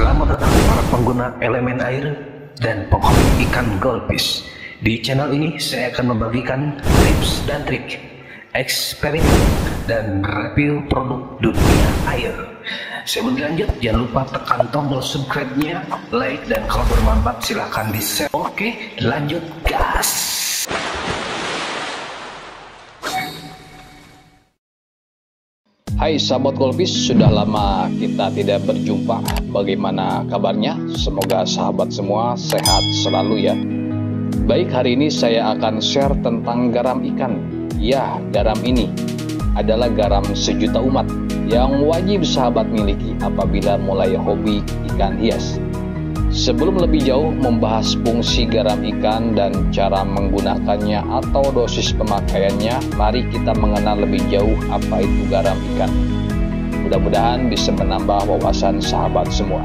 Selamat datang para pengguna elemen air dan penghobi ikan goldfish. Di channel ini saya akan membagikan tips dan trik, eksperimen, dan review produk dunia air. Sebelum lanjut, jangan lupa tekan tombol subscribe-nya, like, dan kalau bermanfaat silahkan di-share. Oke, lanjut gas. Hai sahabat goldfish, sudah lama kita tidak berjumpa. Bagaimana kabarnya? Semoga sahabat semua sehat selalu ya. Baik, hari ini saya akan share tentang garam ikan. Ya, garam ini adalah garam sejuta umat yang wajib sahabat miliki apabila mulai hobi ikan hias. Sebelum lebih jauh membahas fungsi garam ikan dan cara menggunakannya atau dosis pemakaiannya, mari kita mengenal lebih jauh apa itu garam ikan. Mudah-mudahan bisa menambah wawasan sahabat semua.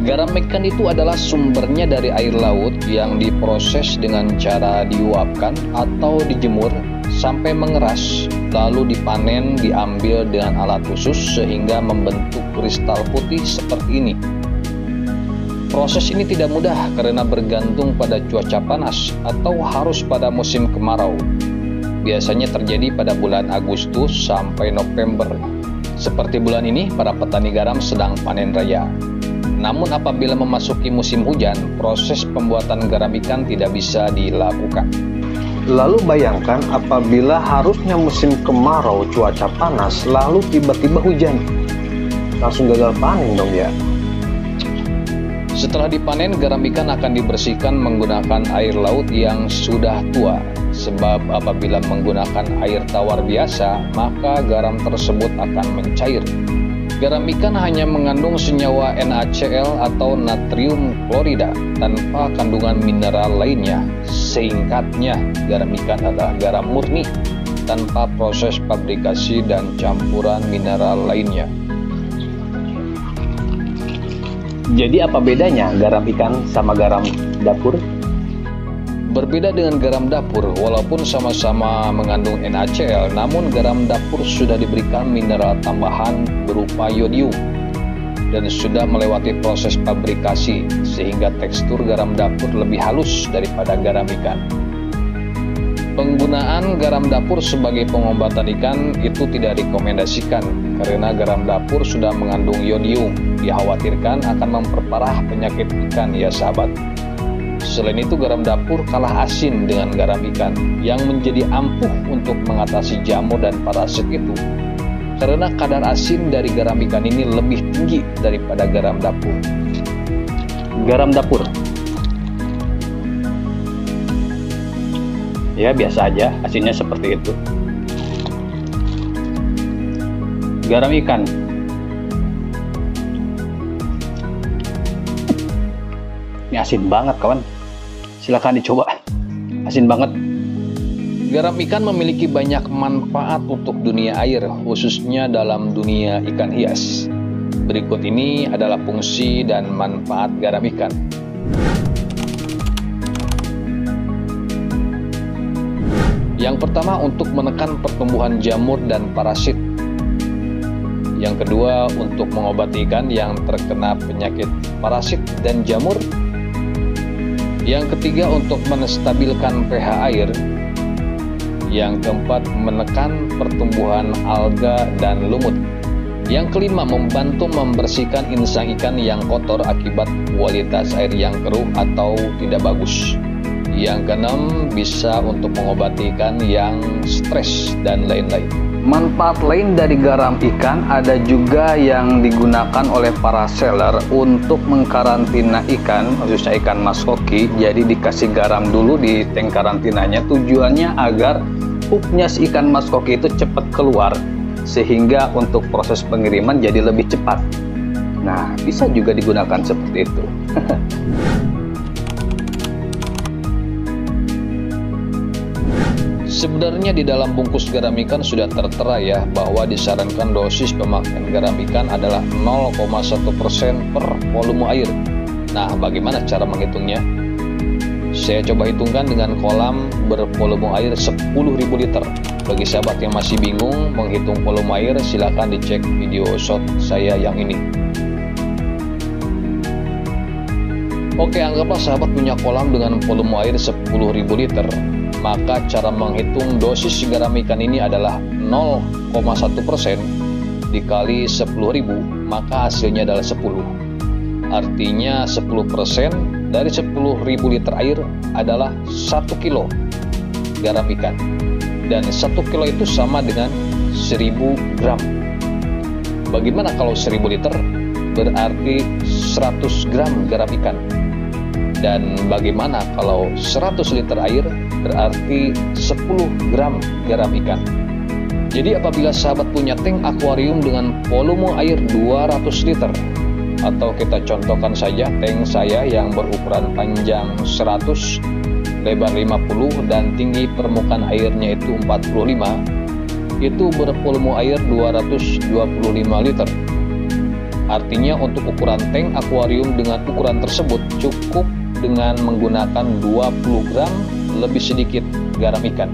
Garam ikan itu adalah sumbernya dari air laut yang diproses dengan cara diuapkan atau dijemur sampai mengeras, lalu dipanen, diambil dengan alat khusus sehingga membentuk kristal putih seperti ini. Proses ini tidak mudah karena bergantung pada cuaca panas atau harus pada musim kemarau. Biasanya terjadi pada bulan Agustus sampai November. Seperti bulan ini, para petani garam sedang panen raya. Namun apabila memasuki musim hujan, proses pembuatan garam ikan tidak bisa dilakukan. Lalu bayangkan apabila harusnya musim kemarau cuaca panas lalu tiba-tiba hujan, langsung gagal panen dong ya. Setelah dipanen, garam ikan akan dibersihkan menggunakan air laut yang sudah tua. Sebab apabila menggunakan air tawar biasa, maka garam tersebut akan mencair. Garam ikan hanya mengandung senyawa NaCl atau natrium klorida tanpa kandungan mineral lainnya. Singkatnya, garam ikan adalah garam murni tanpa proses pabrikasi dan campuran mineral lainnya. Jadi apa bedanya garam ikan sama garam dapur? Berbeda dengan garam dapur, walaupun sama-sama mengandung NaCl, namun garam dapur sudah diberikan mineral tambahan berupa yodium dan sudah melewati proses pabrikasi sehingga tekstur garam dapur lebih halus daripada garam ikan. Penggunaan garam dapur sebagai pengobatan ikan itu tidak rekomendasikan karena garam dapur sudah mengandung yodium, dikhawatirkan akan memperparah penyakit ikan ya sahabat. Selain itu, garam dapur kalah asin dengan garam ikan yang menjadi ampuh untuk mengatasi jamur dan parasit itu. Karena kadar asin dari garam ikan ini lebih tinggi daripada garam dapur. Garam dapur, ya biasa aja, asinnya seperti itu. Garam ikan, ini asin banget kawan. Silakan dicoba, asin banget. Garam ikan memiliki banyak manfaat untuk dunia air, khususnya dalam dunia ikan hias. Berikut ini adalah fungsi dan manfaat garam ikan. Yang pertama, untuk menekan pertumbuhan jamur dan parasit. Yang kedua, untuk mengobati ikan yang terkena penyakit parasit dan jamur. Yang ketiga, untuk menstabilkan pH air. Yang keempat, menekan pertumbuhan alga dan lumut. Yang kelima, membantu membersihkan insang ikan yang kotor akibat kualitas air yang keruh atau tidak bagus. Yang keenam, bisa untuk mengobati ikan yang stres dan lain-lain. Manfaat lain dari garam ikan ada juga yang digunakan oleh para seller untuk mengkarantina ikan, khususnya ikan mas hoki. Jadi dikasih garam dulu di tank karantinanya, tujuannya agar pupnya si ikan mas hoki itu cepat keluar, sehingga untuk proses pengiriman jadi lebih cepat. Nah, bisa juga digunakan seperti itu. Sebenarnya di dalam bungkus garam ikan sudah tertera ya bahwa disarankan dosis pemakaian garam ikan adalah 0,1% per volume air. Nah, bagaimana cara menghitungnya? saya coba hitungkan dengan kolam bervolume air 10.000 liter. Bagi sahabat yang masih bingung menghitung volume air, silakan dicek video short saya yang ini. Oke, anggaplah sahabat punya kolam dengan volume air 10.000 liter. Maka cara menghitung dosis garam ikan ini adalah 0,1% dikali 10.000, maka hasilnya adalah 10. Artinya 10% dari 10.000 liter air adalah 1 kilo garam ikan. Dan 1 kilo itu sama dengan 1000 gram. Bagaimana kalau 1000 liter? Berarti 100 gram garam ikan. Dan bagaimana kalau 100 liter air? Berarti 10 gram garam ikan. Jadi apabila sahabat punya tank akuarium dengan volume air 200 liter, atau kita contohkan saja tank saya yang berukuran panjang 100, lebar 50, dan tinggi permukaan airnya itu 45, itu bervolume air 225 liter. Artinya untuk ukuran tank akuarium dengan ukuran tersebut cukup dengan menggunakan 20 gram lebih sedikit garam ikan.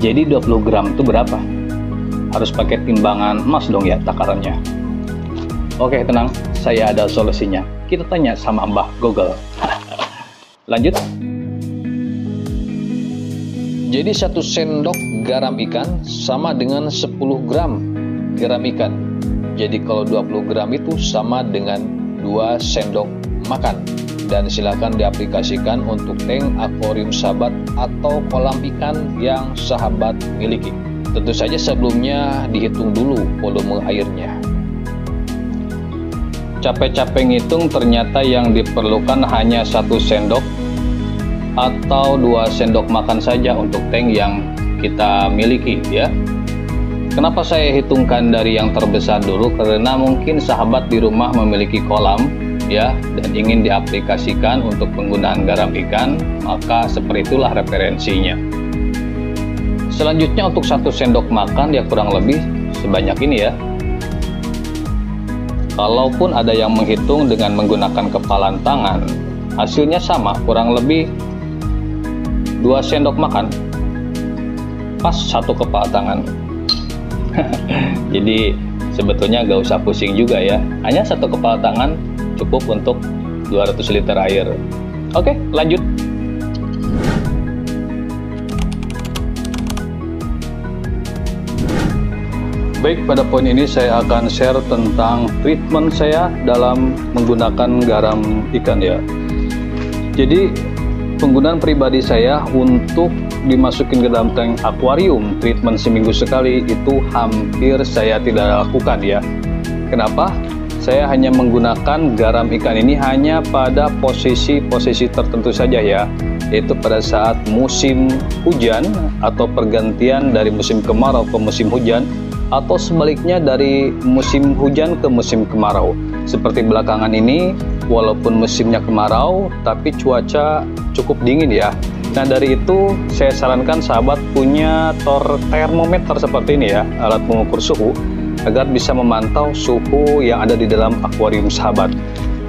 Jadi 20 gram itu berapa? Harus pakai timbangan emas dong ya takarannya. Oke, tenang, saya ada solusinya. Kita tanya sama Mbah Google. Lanjut. Jadi 1 sendok garam ikan sama dengan 10 gram garam ikan. Jadi kalau 20 gram itu sama dengan 2 sendok makan. Dan silakan diaplikasikan untuk tank akuarium sahabat atau kolam ikan yang sahabat miliki. Tentu saja sebelumnya dihitung dulu volume airnya. Capek-capek ngitung, ternyata yang diperlukan hanya 1 sendok atau 2 sendok makan saja untuk tank yang kita miliki ya. Kenapa saya hitungkan dari yang terbesar dulu? Karena mungkin sahabat di rumah memiliki kolam ya, dan ingin diaplikasikan untuk penggunaan garam ikan, maka seperti itulah referensinya. Selanjutnya untuk 1 sendok makan ya kurang lebih sebanyak ini ya. Kalaupun ada yang menghitung dengan menggunakan kepalan tangan, hasilnya sama, kurang lebih 2 sendok makan, pas 1 kepala tangan. Jadi sebetulnya gak usah pusing juga ya, hanya 1 kepala tangan cukup untuk 200 liter air. Oke, lanjut. Baik, pada poin ini saya akan share tentang treatment saya dalam menggunakan garam ikan ya. Jadi penggunaan pribadi saya untuk dimasukin ke dalam tank akuarium treatment seminggu sekali itu hampir saya tidak lakukan ya. Kenapa? Saya hanya menggunakan garam ikan ini hanya pada posisi-posisi tertentu saja ya, yaitu pada saat musim hujan atau pergantian dari musim kemarau ke musim hujan, atau sebaliknya dari musim hujan ke musim kemarau. Seperti belakangan ini, walaupun musimnya kemarau, tapi cuaca cukup dingin ya. Nah dari itu saya sarankan sahabat punya termometer seperti ini ya, alat pengukur suhu, agar bisa memantau suhu yang ada di dalam akuarium sahabat.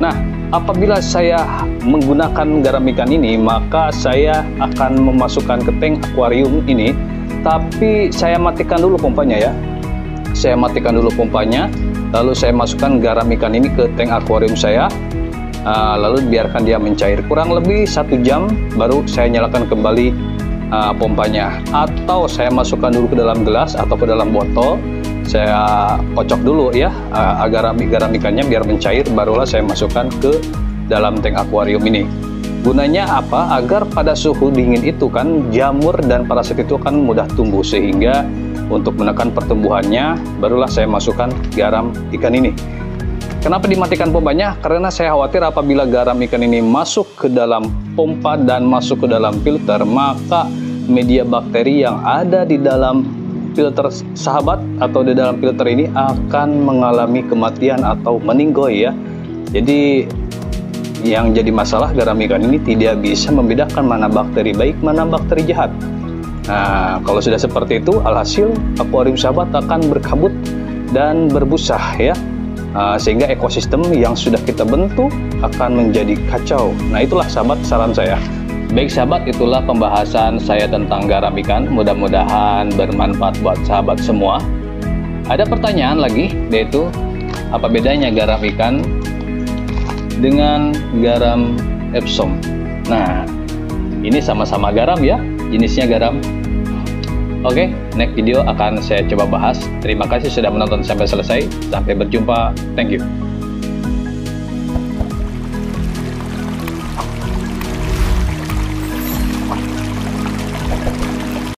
Nah, apabila saya menggunakan garam ikan ini, maka saya akan memasukkan ke tank akuarium ini, tapi saya matikan dulu pompanya ya. Saya matikan dulu pompanya, lalu saya masukkan garam ikan ini ke tank akuarium saya, lalu biarkan dia mencair kurang lebih 1 jam, baru saya nyalakan kembali pompanya. Atau saya masukkan dulu ke dalam gelas atau ke dalam botol, saya kocok dulu ya garam ikannya biar mencair, barulah saya masukkan ke dalam tank akuarium ini. Gunanya apa? Agar pada suhu dingin itu kan jamur dan parasit itu kan mudah tumbuh, sehingga untuk menekan pertumbuhannya barulah saya masukkan garam ikan ini. Kenapa dimatikan pompanya? Karena saya khawatir apabila garam ikan ini masuk ke dalam pompa dan masuk ke dalam filter, maka media bakteri yang ada di dalam filter sahabat atau di dalam filter ini akan mengalami kematian atau meninggoy ya. Jadi yang jadi masalah, garam ikan ini tidak bisa membedakan mana bakteri baik, mana bakteri jahat. Nah, kalau sudah seperti itu, alhasil akuarium sahabat akan berkabut dan berbusa ya. sehingga ekosistem yang sudah kita bentuk akan menjadi kacau. Nah, itulah sahabat saran saya. Baik sahabat, itulah pembahasan saya tentang garam ikan. Mudah-mudahan bermanfaat buat sahabat semua. Ada pertanyaan lagi, yaitu apa bedanya garam ikan dengan garam Epsom? Nah, ini sama-sama garam ya, jenisnya garam. Oke, next video akan saya coba bahas. Terima kasih sudah menonton sampai selesai. Sampai berjumpa. Thank you.